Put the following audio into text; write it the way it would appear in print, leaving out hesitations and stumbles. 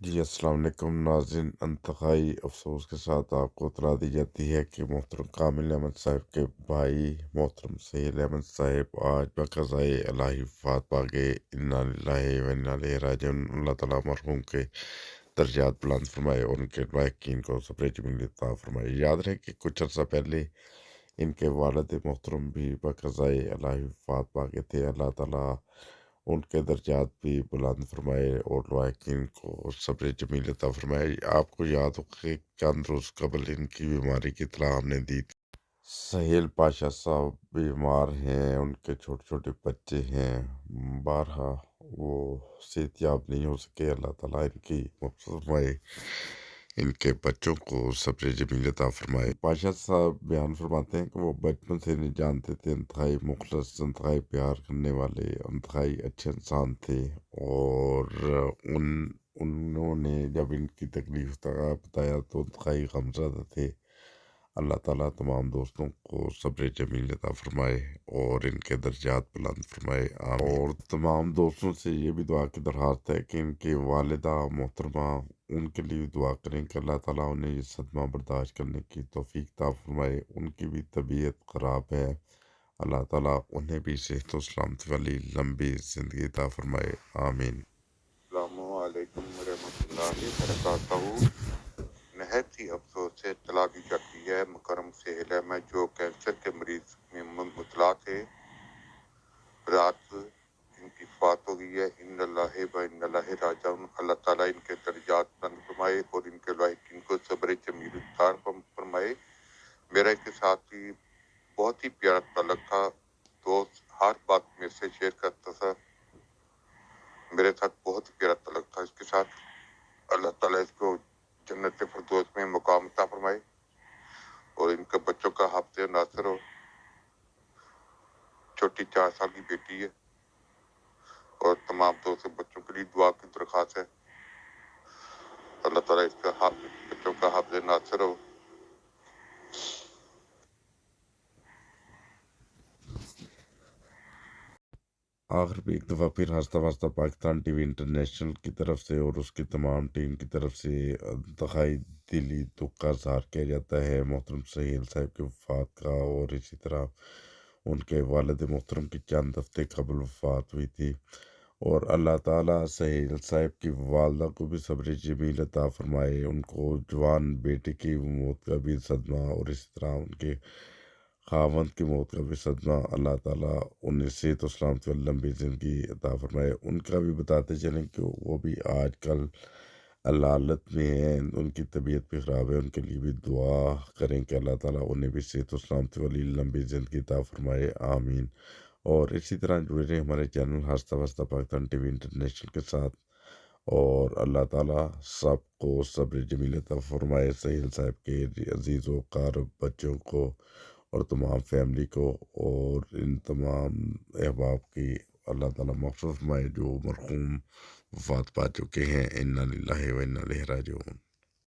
جی السلام علیکم ناظرین، انتہائی افسوس کے ساتھ آپ کو اطلاع دی جاتی ہے کہ محترم کامل احمد صاحب کے بھائی محترم سہیل احمد صاحب آج بقضائے الہی وفات پا گئے۔ انا للہ و انا الیہ راجعون۔ اللہ تعالیٰ مرحوم کے درجات بلند فرمائے اور ان کے لائقین کو صبر جمیل عطا فرمائے۔ یاد رہے کہ کچھ عرصہ پہلے ان کے والد محترم بھی بقضائے الہی وفات پا گئے تھے۔ اللہ تعالیٰ ان کے درجات بھی بلند فرمائے اور لائقین کو صبر جمیل عطا فرمائے۔ آپ کو یاد ہو کہ چند روز قبل ان کی بیماری کی اطلاع ہم نے دی تھی۔ سہیل پاشا صاحب بیمار ہیں، ان کے چھوٹے چھوٹے بچے ہیں، بارہا وہ صحت یاب نہیں ہو سکے۔ اللہ تعالیٰ ان کی مغفرت فرمائے، ان کے بچوں کو صبر جمیل عطا فرمائے۔ پاشا صاحب بیان فرماتے ہیں کہ وہ بچپن سے نہیں جانتے تھے، انتہائی مخلص، انتہائی پیار کرنے والے، انتہائی اچھے انسان تھے۔ اور انہوں نے جب ان کی تکلیف کا بتایا تو انتہائی غمزدہ تھے۔ اللہ تعالیٰ تمام دوستوں کو صبر جمیل عطا فرمائے اور ان کے درجات بلند فرمائے، آمین۔ اور تمام دوستوں سے یہ بھی دعا کی درخواست ہے کہ ان کی والدہ محترمہ، ان کے لیے دعا کریں کہ اللہ تعالیٰ انہیں یہ صدمہ برداشت کرنے کی توفیق عطا فرمائے۔ ان کی بھی طبیعت خراب ہے، اللہ تعالیٰ انہیں بھی صحت و سلامتی والی لمبی زندگی عطا فرمائے، آمین۔ السلام علیکم ورحمۃ اللہ وبرکاتہ۔ نہایت ہی افسوس سے اطلاع دی جاتی ہے مکرم سہیل احمد جو کینسر کے مریض میں مبتلا تھے، رات ان کی وفات ہو گئی ہے۔ ان اللہ و انا الیہ راجعون۔ اللہ تعالیٰ ان کے درجات بلند فرمائے اور ان کے لائقین کو صبر جمیل عطا فرمائے۔ میرا ان کے ساتھ ہی بہت ہی پیارا تعلق تھا، دوست ہر بات میرے سے شیئر کرتا تھا، میرے ساتھ بہت ہی پیارا تعلق تھا اس کے ساتھ۔ اللہ تعالیٰ اس کو جنت فردوس میں مقام عطا فرمائے اور ان کے بچوں کا حافظ ناصر ہو۔ چھوٹی 4 سال کی بیٹی ہے اور تمام دوست بچوں کے لیے دعا کی درخواست ہے، اللہ تعالیٰ اس کا بچوں کا حافظ ناصر ہو۔ آخر بھی ایک دفعہ پھر ہنستا واسطہ پاکستان ٹی وی انٹرنیشنل کی طرف سے اور اس کی تمام ٹیم کی طرف سے انتہائی دلی دکھ کا اظہار کیا جاتا ہے محترم سہیل صاحب کی وفات کا، اور اسی طرح ان کے والد محترم کی چند ہفتے قبل وفات ہوئی تھی۔ اور اللہ تعالیٰ سہیل صاحب کی والدہ کو بھی صبر جمیل عطا فرمائے، ان کو جوان بیٹے کی موت کا بھی صدمہ اور اسی طرح ان کے خاوند کی موت کا بھی صدمہ، اللہ تعالیٰ انہیں صحت و سلامتی و لمبی زندگی عطا فرمائے۔ ان کا بھی بتاتے چلیں کہ وہ بھی آج کل علالت میں ہیں، ان کی طبیعت بھی خراب ہے، ان کے لیے بھی دعا کریں کہ اللہ تعالیٰ انہیں بھی صحت و سلامتی والی لمبی زندگی عطا فرمائے، آمین۔ اور اسی طرح جڑے رہے ہمارے چینل ہنستا واسطہ پاکستان ٹی وی انٹرنیشنل کے ساتھ، اور اللہ تعالیٰ سب کو صبر جمیل عطا فرمائے، سہیل صاحب کے عزیز و قارب بچوں کو اور تمام فیملی کو، اور ان تمام احباب کی اللہ تعالیٰ مغفرت فرمائے جو مرحوم وفات پا چکے ہیں۔ انا للہ و انا الیہ راجعون۔